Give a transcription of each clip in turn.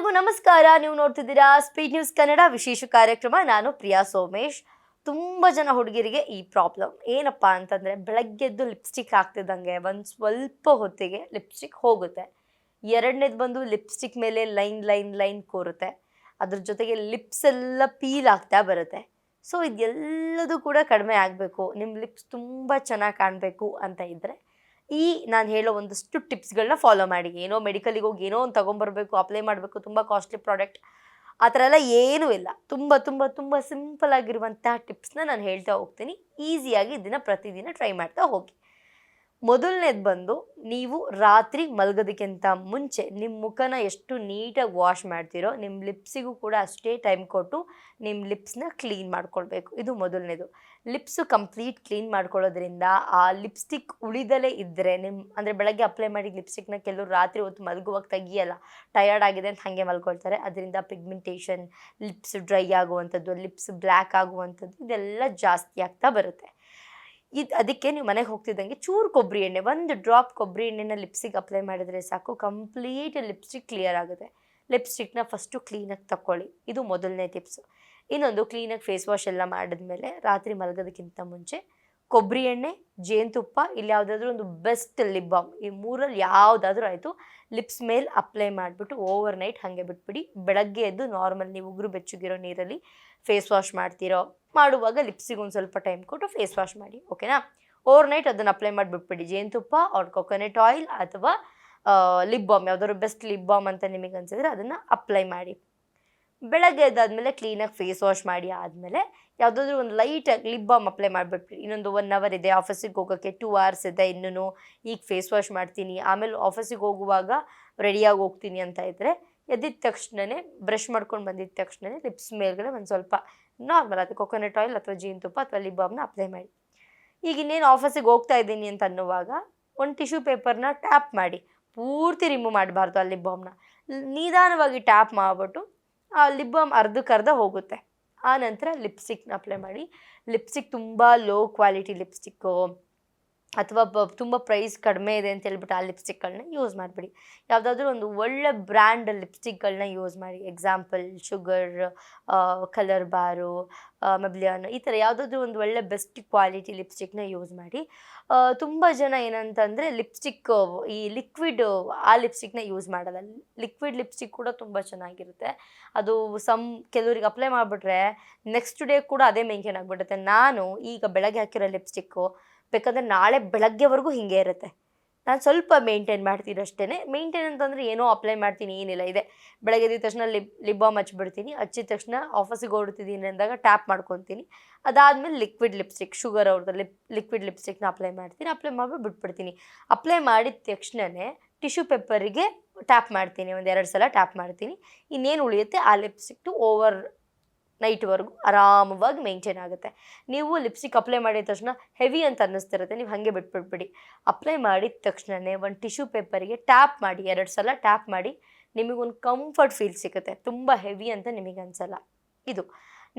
ಎಲ್ರಿಗೂ ನಮಸ್ಕಾರ. ನೀವು ನೋಡ್ತಿದ್ದೀರಾ ಸ್ಪೀಡ್ ನ್ಯೂಸ್ ಕನ್ನಡ ವಿಶೇಷ ಕಾರ್ಯಕ್ರಮ. ನಾನು ಪ್ರಿಯಾ ಸೋಮೇಶ್. ತುಂಬ ಜನ ಹುಡುಗಿರಿಗೆ ಈ ಪ್ರಾಬ್ಲಮ್ ಏನಪ್ಪ ಅಂತಂದರೆ, ಬೆಳಗ್ಗೆದ್ದು ಲಿಪ್ಸ್ಟಿಕ್ ಹಾಕ್ತಿದ್ದಂಗೆ ಒಂದು ಸ್ವಲ್ಪ ಹೊತ್ತಿಗೆ ಲಿಪ್ಸ್ಟಿಕ್ ಹೋಗುತ್ತೆ. ಎರಡನೇದು ಬಂದು ಲಿಪ್ಸ್ಟಿಕ್ ಮೇಲೆ ಲೈನ್ ಕೂರುತ್ತೆ. ಅದ್ರ ಜೊತೆಗೆ ಲಿಪ್ಸ್ ಎಲ್ಲ ಪೀಲ್ ಆಗ್ತಾ ಬರುತ್ತೆ. ಸೊ ಇದೆಲ್ಲದೂ ಕೂಡ ಕಡಿಮೆ ಆಗಬೇಕು, ನಿಮ್ಮ ಲಿಪ್ಸ್ ತುಂಬ ಚೆನ್ನಾಗಿ ಕಾಣಬೇಕು ಅಂತ ಇದ್ದರೆ ನಾನು ಹೇಳೋ ಒಂದಷ್ಟು ಟಿಪ್ಸ್ಗಳನ್ನ ಫಾಲೋ ಮಾಡಿ. ಏನೋ ಮೆಡಿಕಲಿಗೆ ಹೋಗಿ ಏನೋ ಒಂದು ತೊಗೊಂಬರ್ಬೇಕು, ಅಪ್ಲೈ ಮಾಡಬೇಕು, ತುಂಬ ಕಾಸ್ಟ್ಲಿ ಪ್ರಾಡಕ್ಟ್ ಆ ಥರ ಎಲ್ಲ ಏನೂ ಇಲ್ಲ. ತುಂಬ ತುಂಬ ತುಂಬ ಸಿಂಪಲ್ ಆಗಿರುವಂತಹ ಟಿಪ್ಸ್ನ ನಾನು ಹೇಳ್ತಾ ಹೋಗ್ತೀನಿ. ಈಸಿಯಾಗಿ ಇದನ್ನು ಪ್ರತಿದಿನ ಟ್ರೈ ಮಾಡ್ತಾ ಹೋಗಿ. ಮೊದಲನೇದು ಬಂದು, ನೀವು ರಾತ್ರಿ ಮಲಗೋದಕ್ಕಿಂತ ಮುಂಚೆ ನಿಮ್ಮ ಮುಖನ ಎಷ್ಟು ನೀಟಾಗಿ ವಾಶ್ ಮಾಡ್ತೀರೋ, ನಿಮ್ಮ ಲಿಪ್ಸಿಗೂ ಕೂಡ ಅಷ್ಟೇ ಟೈಮ್ ಕೊಟ್ಟು ನಿಮ್ಮ ಲಿಪ್ಸ್ನ ಕ್ಲೀನ್ ಮಾಡ್ಕೊಳ್ಬೇಕು. ಇದು ಮೊದಲನೇದು. ಲಿಪ್ಸು ಕಂಪ್ಲೀಟ್ ಕ್ಲೀನ್ ಮಾಡ್ಕೊಳ್ಳೋದ್ರಿಂದ ಆ ಲಿಪ್ಸ್ಟಿಕ್ ಉಳಿದಲೇ ಇದ್ದರೆ ಅಂದರೆ ಬೆಳಗ್ಗೆ ಅಪ್ಲೈ ಮಾಡಿದ ಲಿಪ್ಸ್ಟಿಕ್ನ ಕೆಲವರು ರಾತ್ರಿ ಹೊತ್ತು ಮಲಗುವಾಗ ತೆಗಿಯಲ್ಲ, ಟಯರ್ಡ್ ಆಗಿದೆ ಅಂತ ಹಾಗೆ ಮಲ್ಕೊಳ್ತಾರೆ. ಅದರಿಂದ ಪಿಗ್ಮೆಂಟೇಷನ್, ಲಿಪ್ಸ್ ಡ್ರೈ ಆಗುವಂಥದ್ದು, ಲಿಪ್ಸ್ ಬ್ಲ್ಯಾಕ್ ಆಗುವಂಥದ್ದು ಇದೆಲ್ಲ ಜಾಸ್ತಿ ಆಗ್ತಾ ಬರುತ್ತೆ. ಅದಕ್ಕೆ ನೀವು ಮನೆಗೆ ಹೋಗ್ತಿದ್ದಂಗೆ ಚೂರು ಕೊಬ್ಬರಿ ಎಣ್ಣೆ, ಒಂದು ಡ್ರಾಪ್ ಕೊಬ್ಬರಿ ಎಣ್ಣೆನ ಲಿಪ್ಸ್ಟಿಕ್ ಅಪ್ಲೈ ಮಾಡಿದರೆ ಸಾಕು, ಕಂಪ್ಲೀಟ್ ಲಿಪ್ಸ್ಟಿಕ್ ಕ್ಲಿಯರ್ ಆಗುತ್ತೆ. ಲಿಪ್ಸ್ಟಿಕ್ನ ಫಸ್ಟು ಕ್ಲೀನಾಗಿ ತಗೊಳ್ಳಿ. ಇದು ಮೊದಲನೇ ಟಿಪ್ಸು. ಇನ್ನೊಂದು, ಕ್ಲೀನಾಗಿ ಫೇಸ್ ವಾಶ್ ಎಲ್ಲ ಮಾಡಿದ್ಮೇಲೆ ರಾತ್ರಿ ಮಲಗೋದಕ್ಕಿಂತ ಮುಂಚೆ ಕೊಬ್ಬರಿ ಎಣ್ಣೆ, ಜೇನುತುಪ್ಪ, ಇಲ್ಲಿ ಯಾವುದಾದ್ರೂ ಒಂದು ಬೆಸ್ಟ್ ಲಿಪ್ ಬಾಮ್, ಈ ಮೂರಲ್ಲಿ ಯಾವುದಾದ್ರೂ ಆಯಿತು, ಲಿಪ್ಸ್ ಮೇಲೆ ಅಪ್ಲೈ ಮಾಡಿಬಿಟ್ಟು ಓವರ್ ನೈಟ್ ಹಾಗೆ ಬಿಟ್ಬಿಡಿ. ಬೆಳಗ್ಗೆ ಎದ್ದು ನಾರ್ಮಲ್ ನೀವು ಉಗುರು ಬೆಚ್ಚಗಿರೋ ನೀರಲ್ಲಿ ಫೇಸ್ ವಾಶ್ ಮಾಡುವಾಗ ಲಿಪ್ಸಿಗೆ ಒಂದು ಸ್ವಲ್ಪ ಟೈಮ್ ಕೊಟ್ಟು ಫೇಸ್ ವಾಶ್ ಮಾಡಿ, ಓಕೆನಾ? ಓವರ್ ನೈಟ್ ಅದನ್ನು ಅಪ್ಲೈ ಮಾಡಿಬಿಟ್ಬಿಡಿ. ಜೇನುತುಪ್ಪ ಆರ್ ಕೊಕೊನಟ್ ಆಯಿಲ್ ಅಥವಾ ಲಿಪ್ ಬಾಮ್, ಯಾವುದಾದ್ರು ಬೆಸ್ಟ್ ಲಿಪ್ ಬಾಮ್ ಅಂತ ನಿಮಗೆ ಅನಿಸಿದ್ರೆ ಅದನ್ನು ಅಪ್ಲೈ ಮಾಡಿ. ಬೆಳಗ್ಗೆ ಎದ್ದಾದಮೇಲೆ ಕ್ಲೀನಾಗಿ ಫೇಸ್ ವಾಶ್ ಮಾಡಿ ಆದಮೇಲೆ ಯಾವುದಾದ್ರೂ ಒಂದು ಲೈಟಾಗಿ ಲಿಪ್ ಬಾಮ್ ಅಪ್ಲೈ ಮಾಡಿಬಿಟ್ಬಿಡಿ. ಇನ್ನೊಂದು 1 ಅವರ್ ಇದೆ, ಆಫೀಸಿಗೆ ಹೋಗೋಕ್ಕೆ 2 ಅವರ್ಸ್ ಇದೆ, ಇನ್ನೂ ಈಗ ಫೇಸ್ ವಾಶ್ ಮಾಡ್ತೀನಿ, ಆಮೇಲೆ ಆಫೀಸಿಗೆ ಹೋಗುವಾಗ ರೆಡಿಯಾಗಿ ಹೋಗ್ತೀನಿ ಅಂತ ಇದ್ದರೆ, ಎದ್ದಿದ ತಕ್ಷಣವೇ ಬ್ರಷ್ ಮಾಡ್ಕೊಂಡು ಬಂದಿದ್ದ ತಕ್ಷಣವೇ ಲಿಪ್ಸ್ ಮೇಲ್ಗಡೆ ಒಂದು ಸ್ವಲ್ಪ ನಾರ್ಮಲ್ ಅದು ಕೊಕೊನಟ್ ಆಯಿಲ್ ಅಥವಾ ಜೇನುತುಪ್ಪ ಅಥವಾ ಲಿಪ್ ಬಾಮ್ನ ಅಪ್ಲೈ ಮಾಡಿ. ಈಗ ಇನ್ನೇನು ಆಫೀಸಿಗೆ ಹೋಗ್ತಾ ಇದ್ದೀನಿ ಅಂತ ಅನ್ನುವಾಗ ಒಂದು ಟಿಶ್ಯೂ ಪೇಪರ್ನ ಟ್ಯಾಪ್ ಮಾಡಿ, ಪೂರ್ತಿ ರಿಮೂವ್ ಮಾಡಬಾರ್ದು ಆ ಲಿಪ್ ಬಾಮ್ನ, ನಿಧಾನವಾಗಿ ಟ್ಯಾಪ್ ಮಾಡಿಬಿಟ್ಟು ಆ ಲಿಪ್ ಬಾಮ್ ಅರ್ಧಕ್ಕರ್ಧ ಹೋಗುತ್ತೆ. ಆ ನಂತರ ಲಿಪ್ಸ್ಟಿಕ್ನ ಅಪ್ಲೈ ಮಾಡಿ. ಲಿಪ್ಸ್ಟಿಕ್ ತುಂಬ ಲೋ ಕ್ವಾಲಿಟಿ ಲಿಪ್ಸ್ಟಿಕ್ಕು ಅಥವಾ ತುಂಬ ಪ್ರೈಸ್ ಕಡಿಮೆ ಇದೆ ಅಂತ ಹೇಳ್ಬಿಟ್ಟು ಆ ಲಿಪ್ಸ್ಟಿಕ್ಗಳನ್ನ ಯೂಸ್ ಮಾಡಿಬಿಡಿ. ಯಾವುದಾದ್ರೂ ಒಂದು ಒಳ್ಳೆ ಬ್ರ್ಯಾಂಡ್ ಲಿಪ್ಸ್ಟಿಕ್ಗಳನ್ನ ಯೂಸ್ ಮಾಡಿ. ಎಕ್ಸಾಂಪಲ್ ಶುಗರ್, ಕಲರ್ ಬಾರು, ಮೆಬ್ಲಿಯಾನ್, ಈ ಥರ ಯಾವುದಾದ್ರೂ ಒಂದು ಒಳ್ಳೆ ಬೆಸ್ಟ್ ಕ್ವಾಲಿಟಿ ಲಿಪ್ಸ್ಟಿಕ್ನ ಯೂಸ್ ಮಾಡಿ. ತುಂಬ ಜನ ಏನಂತಂದರೆ ಲಿಪ್ಸ್ಟಿಕ್ ಈ ಲಿಕ್ವಿಡ್ ಆ ಲಿಪ್ಸ್ಟಿಕ್ನ ಯೂಸ್ ಮಾಡಲ್ಲ. ಲಿಕ್ವಿಡ್ ಲಿಪ್ಸ್ಟಿಕ್ ಕೂಡ ತುಂಬ ಚೆನ್ನಾಗಿರುತ್ತೆ. ಅದು ಕೆಲವ್ರಿಗೆ ಅಪ್ಲೈ ಮಾಡಿಬಿಟ್ರೆ ನೆಕ್ಸ್ಟ್ ಡೇ ಕೂಡ ಅದೇ ಮೇಂಟೈನ್ ಆಗಿಬಿಡುತ್ತೆ. ನಾನು ಈಗ ಬೆಳಗ್ಗೆ ಹಾಕಿರೋ ಲಿಪ್ಸ್ಟಿಕ್ಕು ಬೇಕಾದರೆ ನಾಳೆ ಬೆಳಗ್ಗೆವರೆಗೂ ಹೀಗೆ ಇರುತ್ತೆ. ನಾನು ಸ್ವಲ್ಪ ಮೇಂಟೈನ್ ಮಾಡ್ತೀನಿ ಅಷ್ಟೇ. ಮೇಂಟೈನ್ ಅಂತಂದರೆ ಏನೋ ಅಪ್ಲೈ ಮಾಡ್ತೀನಿ ಏನಿಲ್ಲ, ಇದೆ ಬೆಳಗ್ಗೆ ಎದ್ದ ತಕ್ಷಣ ಲಿಪ್ ಬಾಮ್ ಹಚ್ಚಿಬಿಡ್ತೀನಿ, ಹಚ್ಚಿದ ತಕ್ಷಣ ಆಫೀಸಿಗೆ ಹೊರಡ್ತಿದ್ದೀನಿ ಅಂದಾಗ ಟ್ಯಾಪ್ ಮಾಡ್ಕೊತೀನಿ. ಅದಾದಮೇಲೆ ಲಿಕ್ವಿಡ್ ಲಿಪ್ಸ್ಟಿಕ್, ಶುಗರ್ ಅವ್ರದ್ದು ಲಿಕ್ವಿಡ್ ಲಿಪ್ಸ್ಟಿಕ್ನ ಅಪ್ಲೈ ಮಾಡ್ತೀನಿ. ಅಪ್ಲೈ ಮಾಡಿಬಿಟ್ಟು ಬಿಟ್ಬಿಡ್ತೀನಿ. ಅಪ್ಲೈ ಮಾಡಿದ ತಕ್ಷಣವೇ ಟಿಶ್ಯೂ ಪೇಪರಿಗೆ ಟ್ಯಾಪ್ ಮಾಡ್ತೀನಿ, ಒಂದು 2 ಸಲ ಟ್ಯಾಪ್ ಮಾಡ್ತೀನಿ. ಇನ್ನೇನು ಉಳಿಯುತ್ತೆ ಆ ಲಿಪ್ಸ್ಟಿಕ್ಟು ಓವರ್ ನೈಟ್ವರೆಗೂ ಆರಾಮವಾಗಿ ಮೇಂಟೈನ್ ಆಗುತ್ತೆ. ನೀವು ಲಿಪ್ಸ್ಟಿಕ್ ಅಪ್ಲೈ ಮಾಡಿದ ತಕ್ಷಣ ಹೆವಿ ಅಂತ ಅನ್ನಿಸ್ತಿರುತ್ತೆ, ನೀವು ಹಾಗೆ ಬಿಟ್ಬಿಟ್ಬಿಡಿ. ಅಪ್ಲೈ ಮಾಡಿದ ತಕ್ಷಣವೇ ಒಂದು ಟಿಶ್ಯೂ ಪೇಪರಿಗೆ ಟ್ಯಾಪ್ ಮಾಡಿ, 2 ಸಲ ಟ್ಯಾಪ್ ಮಾಡಿ, ನಿಮಗೊಂದು ಕಂಫರ್ಟ್ ಫೀಲ್ ಸಿಗುತ್ತೆ, ತುಂಬ ಹೆವಿ ಅಂತ ನಿಮಗೆ ಅನಿಸಲ್ಲ. ಇದು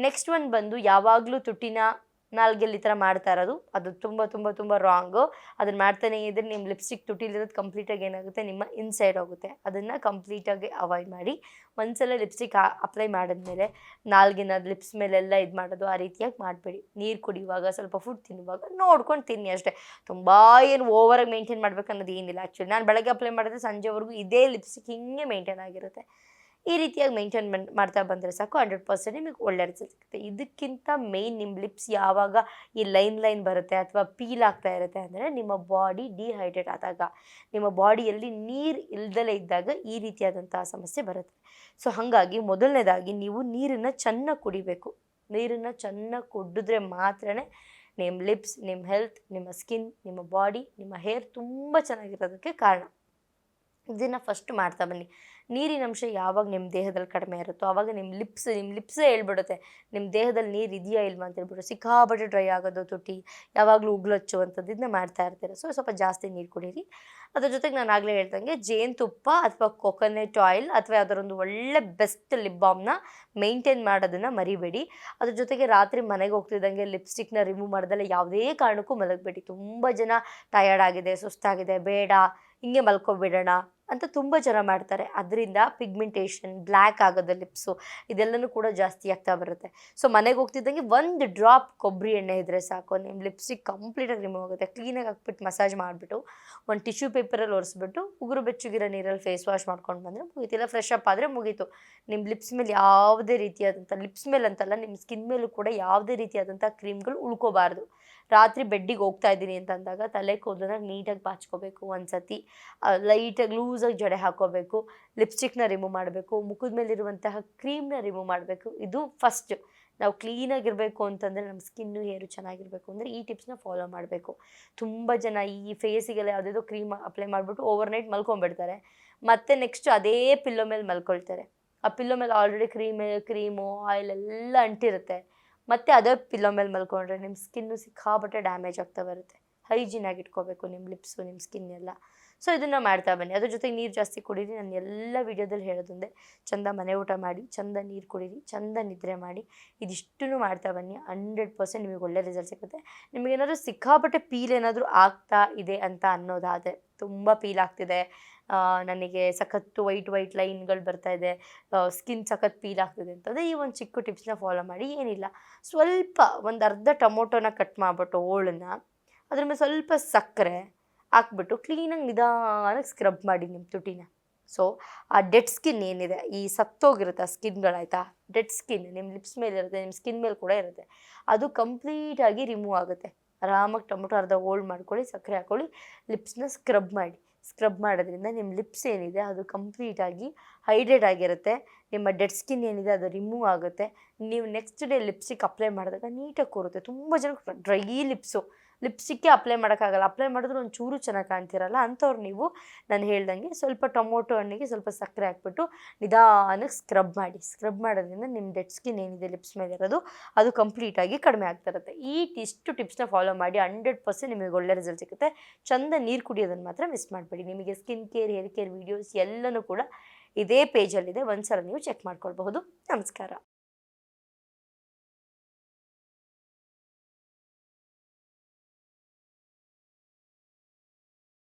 ನೆಕ್ಸ್ಟ್ ಒಂದು ಬಂದು, ಯಾವಾಗಲೂ ತುಟಿನ ನಾಲ್ಗೆಲ್ಲಿ ಈ ಥರ ಮಾಡ್ತಾ ಇರೋದು, ಅದು ತುಂಬ ತುಂಬ ತುಂಬ ರಾಂಗು. ಅದನ್ನು ಮಾಡ್ತಾನೆ ಇದ್ದರೆ ನಿಮ್ಮ ಲಿಪ್ಸ್ಟಿಕ್ ತುಟಿಲಿರೋದು ಕಂಪ್ಲೀಟಾಗಿ ಏನಾಗುತ್ತೆ, ನಿಮ್ಮ ಇನ್ಸೈಡ್ ಹೋಗುತ್ತೆ. ಅದನ್ನು ಕಂಪ್ಲೀಟಾಗಿ ಅವಾಯ್ಡ್ ಮಾಡಿ. ಒಂದ್ಸಲ ಲಿಪ್ಸ್ಟಿಕ್ ಅಪ್ಲೈ ಮಾಡಿದ್ಮೇಲೆ ನಾಲ್ಗಿನ ಲಿಪ್ಸ್ ಮೇಲೆಲ್ಲ ಇದು ಮಾಡೋದು ಆ ರೀತಿಯಾಗಿ ಮಾಡಬೇಡಿ. ನೀರು ಕುಡಿಯುವಾಗ, ಸ್ವಲ್ಪ ಫುಡ್ ತಿನ್ನುವಾಗ ನೋಡ್ಕೊಂಡು ತಿನ್ನಿ ಅಷ್ಟೇ. ತುಂಬ ಏನು ಓವರಾಗಿ ಮೇಂಟೈನ್ ಮಾಡಬೇಕು ಅನ್ನೋದು ಏನಿಲ್ಲ. ಆ್ಯಕ್ಚುಲಿ ನಾನು ಬೆಳಗ್ಗೆ ಅಪ್ಲೈ ಮಾಡಿದ್ರೆ ಸಂಜೆವರೆಗೂ ಇದೇ ಲಿಪ್ಸ್ಟಿಕ್ ಹಿಂಗೆ ಮೇಂಟೈನ್ ಆಗಿರುತ್ತೆ. ಈ ರೀತಿಯಾಗಿ ಮೇಂಟೈನ್ ಮಾಡ್ತಾ ಬಂದರೆ ಸಾಕು, 100% ನಿಮಗೆ ಒಳ್ಳೆ ರಿಸಲ್ಟ್ ಸಿಗುತ್ತೆ. ಇದಕ್ಕಿಂತ ಮೇಯ್ನ್ ನಿಮ್ಮ ಲಿಪ್ಸ್ ಯಾವಾಗ ಈ ಲೈನ್ ಬರುತ್ತೆ ಅಥವಾ ಪೀಲ್ ಆಗ್ತಾ ಇರುತ್ತೆ ಅಂದರೆ, ನಿಮ್ಮ ಬಾಡಿ ಡಿಹೈಡ್ರೇಟ್ ಆದಾಗ, ನಿಮ್ಮ ಬಾಡಿಯಲ್ಲಿ ನೀರು ಇಲ್ದಲೇ ಇದ್ದಾಗ ಈ ರೀತಿಯಾದಂತಹ ಸಮಸ್ಯೆ ಬರುತ್ತೆ. ಸೊ ಹಾಗಾಗಿ ಮೊದಲನೇದಾಗಿ ನೀವು ನೀರನ್ನು ಚೆನ್ನಾಗಿ ಕುಡಿಬೇಕು. ನೀರನ್ನು ಚೆನ್ನಾಗಿ ಕುಡಿದ್ರೆ ಮಾತ್ರ ನಿಮ್ಮ ಲಿಪ್ಸ್, ನಿಮ್ಮ ಹೆಲ್ತ್, ನಿಮ್ಮ ಸ್ಕಿನ್, ನಿಮ್ಮ ಬಾಡಿ, ನಿಮ್ಮ ಹೇರ್ ತುಂಬ ಚೆನ್ನಾಗಿರೋದಕ್ಕೆ ಕಾರಣ. ಇದನ್ನು ಫಸ್ಟ್ ಮಾಡ್ತಾ ಬನ್ನಿ. ನೀರಿನ ಅಂಶ ಯಾವಾಗ ನಿಮ್ಮ ದೇಹದಲ್ಲಿ ಕಡಿಮೆ ಇರುತ್ತೋ ಆವಾಗ ನಿಮ್ಮ ಲಿಪ್ಸೇ ಹೇಳ್ಬಿಡುತ್ತೆ ನಿಮ್ಮ ದೇಹದಲ್ಲಿ ನೀರು ಇದೆಯಾ ಇಲ್ವಾ ಅಂತ ಹೇಳ್ಬಿಟ್ಟು. ಸಿಕ್ಕಾಪಟ್ಟೆ ಡ್ರೈ ಆಗೋದು, ತುಟಿ ಯಾವಾಗಲೂ ಉಗುಳಚ್ಚುವಂಥದ್ದು, ಇದನ್ನ ಮಾಡ್ತಾ ಇರ್ತೀರ. ಸೊ ಸ್ವಲ್ಪ ಜಾಸ್ತಿ ನೀರು ಕುಡೀರಿ. ಅದ್ರ ಜೊತೆಗೆ ನಾನು ಆಗಲೇ ಹೇಳ್ದಂಗೆ ಜೇನುತುಪ್ಪ ಅಥವಾ ಕೊಕೊನಟ್ ಆಯಿಲ್ ಅಥವಾ ಯಾವುದಾದ್ರು ಒಳ್ಳೆ ಬೆಸ್ಟ್ ಲಿಪ್ ಬಾಮ್ನ ಮೇಂಟೈನ್ ಮಾಡೋದನ್ನು ಮರಿಬೇಡಿ. ಅದ್ರ ಜೊತೆಗೆ ರಾತ್ರಿ ಮನೆಗೆ ಹೋಗ್ತಿದ್ದಂಗೆ ಲಿಪ್ಸ್ಟಿಕ್ನ ರಿಮೂವ್ ಮಾಡೋದಲ್ಲ ಯಾವುದೇ ಕಾರಣಕ್ಕೂ ಮಲಗಬೇಡಿ. ತುಂಬ ಜನ ಟಯರ್ಡ್ ಆಗಿದೆ, ಸುಸ್ತಾಗಿದೆ, ಬೇಡ ಹಿಂಗೆ ಮಲ್ಕೊಬಿಡೋಣ ಅಂತ ತುಂಬ ಜನ ಮಾಡ್ತಾರೆ. ಅದರಿಂದ ಪಿಗ್ಮೆಂಟೇಷನ್, ಬ್ಲ್ಯಾಕ್ ಆಗೋದು ಲಿಪ್ಸು ಇದೆಲ್ಲನೂ ಕೂಡ ಜಾಸ್ತಿ ಆಗ್ತಾ ಬರುತ್ತೆ. ಸೊ ಮನೆಗೆ ಹೋಗ್ತಿದ್ದಂಗೆ ಒಂದು ಡ್ರಾಪ್ ಕೊಬ್ಬರಿ ಎಣ್ಣೆ ಇದ್ದರೆ ಸಾಕು, ನಿಮ್ಮ ಲಿಪ್ಸ್ಟಿಕ್ ಕಂಪ್ಲೀಟಾಗಿ ರಿಮೂವ್ ಆಗುತ್ತೆ. ಕ್ಲೀನಾಗಿ ಹಾಕ್ಬಿಟ್ಟು ಮಸಾಜ್ ಮಾಡಿಬಿಟ್ಟು ಒಂದು ಟಿಶ್ಯೂ ಪೇಪರಲ್ಲಿ ಒರೆಸ್ಬಿಟ್ಟು ಉಗುರು ಬೆಚ್ಚಗಿರೋ ನೀರಲ್ಲಿ ಫೇಸ್ ವಾಶ್ ಮಾಡ್ಕೊಂಡು ಬಂದರೆ ಮುಗೀತು. ಇಲ್ಲ ಫ್ರೆಶ್ ಅಪ್ ಆದರೆ ಮುಗೀತು. ನಿಮ್ಮ ಲಿಪ್ಸ್ ಮೇಲೆ ಯಾವುದೇ ರೀತಿಯಾದಂಥ, ಲಿಪ್ಸ್ ಮೇಲೆ ಅಂತಲ್ಲ, ನಿಮ್ಮ ಸ್ಕಿನ್ ಮೇಲೂ ಕೂಡ ಯಾವುದೇ ರೀತಿಯಾದಂಥ ಕ್ರೀಮ್ಗಳು ಉಳ್ಕೋಬಾರ್ದು. ರಾತ್ರಿ ಬೆಡ್ಡಿಗೆ ಹೋಗ್ತಾ ಇದ್ದೀನಿ ಅಂತ ಅಂದಾಗ ತಲೆ ಕೂದಲನ್ನ ನೀಟಾಗಿ ಬಾಚ್ಕೋಬೇಕು. ಒಂದು ಸತಿ ಲೈಟಾಗಿ ಲೂಸಾಗಿ ಜಡೆ ಹಾಕ್ಕೋಬೇಕು. ಲಿಪ್ಸ್ಟಿಕ್ನ ರಿಮೂವ್ ಮಾಡಬೇಕು. ಮುಖದ ಮೇಲಿರುವಂತಹ ಕ್ರೀಮ್ನ ರಿಮೂವ್ ಮಾಡಬೇಕು. ಇದು ಫಸ್ಟ್. ನಾವು ಕ್ಲೀನಾಗಿರಬೇಕು ಅಂತಂದರೆ, ನಮ್ಮ ಸ್ಕಿನ್ನು ಹೇರು ಚೆನ್ನಾಗಿರಬೇಕು ಅಂದರೆ ಈ ಟಿಪ್ಸ್ನ ಫಾಲೋ ಮಾಡಬೇಕು. ತುಂಬ ಜನ ಈ ಫೇಸಿಗೆಲ್ಲ ಯಾವುದೇದೋ ಕ್ರೀಮ್ ಅಪ್ಲೈ ಮಾಡಿಬಿಟ್ಟು ಓವರ್ನೈಟ್ ಮಲ್ಕೊಂಡ್ಬಿಡ್ತಾರೆ. ಮತ್ತು ನೆಕ್ಸ್ಟ್ ಅದೇ ಪಿಲ್ಲೋ ಮೇಲೆ ಮಲ್ಕೊಳ್ತಾರೆ. ಆ ಪಿಲ್ಲೋ ಮೇಲೆ ಆಲ್ರೆಡಿ ಕ್ರೀಮು ಆಯಿಲ್ ಎಲ್ಲ ಅಂಟಿರುತ್ತೆ. ಮತ್ತು ಅದೇ ಪಿಲ್ಲೋ ಮೇಲೆ ಮಲ್ಕೊಂಡ್ರೆ ನಿಮ್ಮ ಸ್ಕಿನ್ನು ಸಿಕ್ಕಾಪಟ್ಟೆ ಡ್ಯಾಮೇಜ್ ಆಗ್ತಾ ಬರುತ್ತೆ. ಹೈಜೀನಾಗಿ ಇಟ್ಕೋಬೇಕು ನಿಮ್ಮ ಲಿಪ್ಸು, ನಿಮ್ಮ ಸ್ಕಿನ್ ಎಲ್ಲ. ಸೊ ಇದನ್ನು ಮಾಡ್ತಾ ಬನ್ನಿ. ಅದ್ರ ಜೊತೆಗೆ ನೀರು ಜಾಸ್ತಿ ಕುಡೀರಿ. ನಾನು ಎಲ್ಲ ವೀಡಿಯೋದಲ್ಲಿ ಹೇಳೋದೊಂದೇ, ಚಂದ ಮನೆ ಊಟ ಮಾಡಿ, ಚಂದ ನೀರು ಕುಡೀರಿ, ಚಂದ ನಿದ್ರೆ ಮಾಡಿ. ಇದಿಷ್ಟನ್ನು ಮಾಡ್ತಾ ಬನ್ನಿ. 100% ನಿಮಗೆ ಒಳ್ಳೆ ರಿಸಲ್ಟ್ ಸಿಗುತ್ತೆ. ನಿಮಗೇನಾದರೂ ಸಿಕ್ಕಾಪಟ್ಟೆ ಪೀಲ್ ಏನಾದರೂ ಆಗ್ತಾ ಇದೆ ಅಂತ ಅನ್ನೋದಾದರೆ, ತುಂಬ ಪೀಲ್ ಆಗ್ತಿದೆ, ನನಗೆ ಸಖತ್ತು ವೈಟ್ ಲೈನ್ಗಳು ಬರ್ತಾ ಇದೆ, ಸ್ಕಿನ್ ಸಖತ್ ಪೀಲ್ ಆಗ್ತಿದೆ ಅಂತಂದರೆ ಈ ಒಂದು ಚಿಕ್ಕ ಟಿಪ್ಸ್ನ ಫಾಲೋ ಮಾಡಿ. ಏನಿಲ್ಲ, ಸ್ವಲ್ಪ ಒಂದು ಅರ್ಧ ಟೊಮೊಟೊನ ಕಟ್ ಮಾಡಿಬಿಟ್ಟು ಹೋಳನ್ನ ಅದ್ರ ಮೇಲೆ ಸ್ವಲ್ಪ ಸಕ್ಕರೆ ಹಾಕ್ಬಿಟ್ಟು ಕ್ಲೀನಾಗಿ ನಿಧಾನಕ್ಕೆ ಸ್ಕ್ರಬ್ ಮಾಡಿ ನಿಮ್ಮ ತುಟಿನ. ಸೊ ಆ ಡೆಡ್ ಸ್ಕಿನ್ ಏನಿದೆ, ಈ ಸತ್ತೋಗಿರುತ್ತೆ ಆ ಸ್ಕಿನ್ಗಳಾಯ್ತಾ, ಡೆಡ್ ಸ್ಕಿನ್ ನಿಮ್ಮ ಲಿಪ್ಸ್ ಮೇಲೆ ಇರುತ್ತೆ, ನಿಮ್ಮ ಸ್ಕಿನ್ ಮೇಲೆ ಕೂಡ ಇರುತ್ತೆ, ಅದು ಕಂಪ್ಲೀಟಾಗಿ ರಿಮೂವ್ ಆಗುತ್ತೆ. ಆರಾಮಾಗಿ ಟೊಮೊಟೊ ಅರ್ಧ ಹೋಲ್ಡ್ ಮಾಡ್ಕೊಳ್ಳಿ, ಸಕ್ಕರೆ ಹಾಕ್ಕೊಳ್ಳಿ, ಲಿಪ್ಸ್ನ ಸ್ಕ್ರಬ್ ಮಾಡಿ. ಸ್ಕ್ರಬ್ ಮಾಡೋದ್ರಿಂದ ನಿಮ್ಮ ಲಿಪ್ಸ್ ಏನಿದೆ ಅದು ಕಂಪ್ಲೀಟಾಗಿ ಹೈಡ್ರೇಟ್ ಆಗಿರುತ್ತೆ. ನಿಮ್ಮ ಡೆಡ್ ಸ್ಕಿನ್ ಏನಿದೆ ಅದು ರಿಮೂವ್ ಆಗುತ್ತೆ. ನೀವು ನೆಕ್ಸ್ಟ್ ಡೇ ಲಿಪ್ಸ್ಟಿಕ್ ಅಪ್ಲೈ ಮಾಡಿದಾಗ ನೀಟಾಗಿ ಕೂರುತ್ತೆ. ತುಂಬ ಜನಕ್ಕೆ ಡ್ರೈ ಲಿಪ್ಸ್ಟಿಕ್ಕೇ ಅಪ್ಲೈ ಮಾಡೋಕ್ಕಾಗಲ್ಲ. ಅಪ್ಲೈ ಮಾಡಿದ್ರೆ ಒಂಚೂರು ಚೆನ್ನಾಗಿ ಕಾಣ್ತಿರಲ್ಲ. ಅಂಥವ್ರು ನೀವು ನಾನು ಹೇಳ್ದಂಗೆ ಸ್ವಲ್ಪ ಟೊಮೊಟೊ ಹಣ್ಣಿಗೆ ಸ್ವಲ್ಪ ಸಕ್ಕರೆ ಹಾಕ್ಬಿಟ್ಟು ನಿಧಾನಕ್ಕೆ ಸ್ಕ್ರಬ್ ಮಾಡಿ. ಸ್ಕ್ರಬ್ ಮಾಡೋದ್ರಿಂದ ನಿಮ್ಮ ಡೆಡ್ ಸ್ಕಿನ್ ಏನಿದೆ ಲಿಪ್ಸ್ ಮೇಲೆ ಇರೋದು ಅದು ಕಂಪ್ಲೀಟಾಗಿ ಕಡಿಮೆ ಆಗ್ತಾ ಇರುತ್ತೆ. ಇಷ್ಟು ಟಿಪ್ಸ್ನ ಫಾಲೋ ಮಾಡಿ. 100% ನಿಮಗೆ ಒಳ್ಳೆ ರಿಸಲ್ಟ್ ಸಿಗುತ್ತೆ. ಚಂದ ನೀರು ಕುಡಿಯೋದನ್ನು ಮಾತ್ರ ಮಿಸ್ ಮಾಡಬೇಡಿ. ನಿಮಗೆ skin care, hair care videos ಎಲ್ಲನೂ ಕೂಡ ಇದೇ ಪೇಜಲ್ಲಿದೆ. ಒಂದ್ಸಲ ನೀವು ಚೆಕ್ ಮಾಡ್ಕೊಳ್ಬಹುದು. ನಮಸ್ಕಾರ.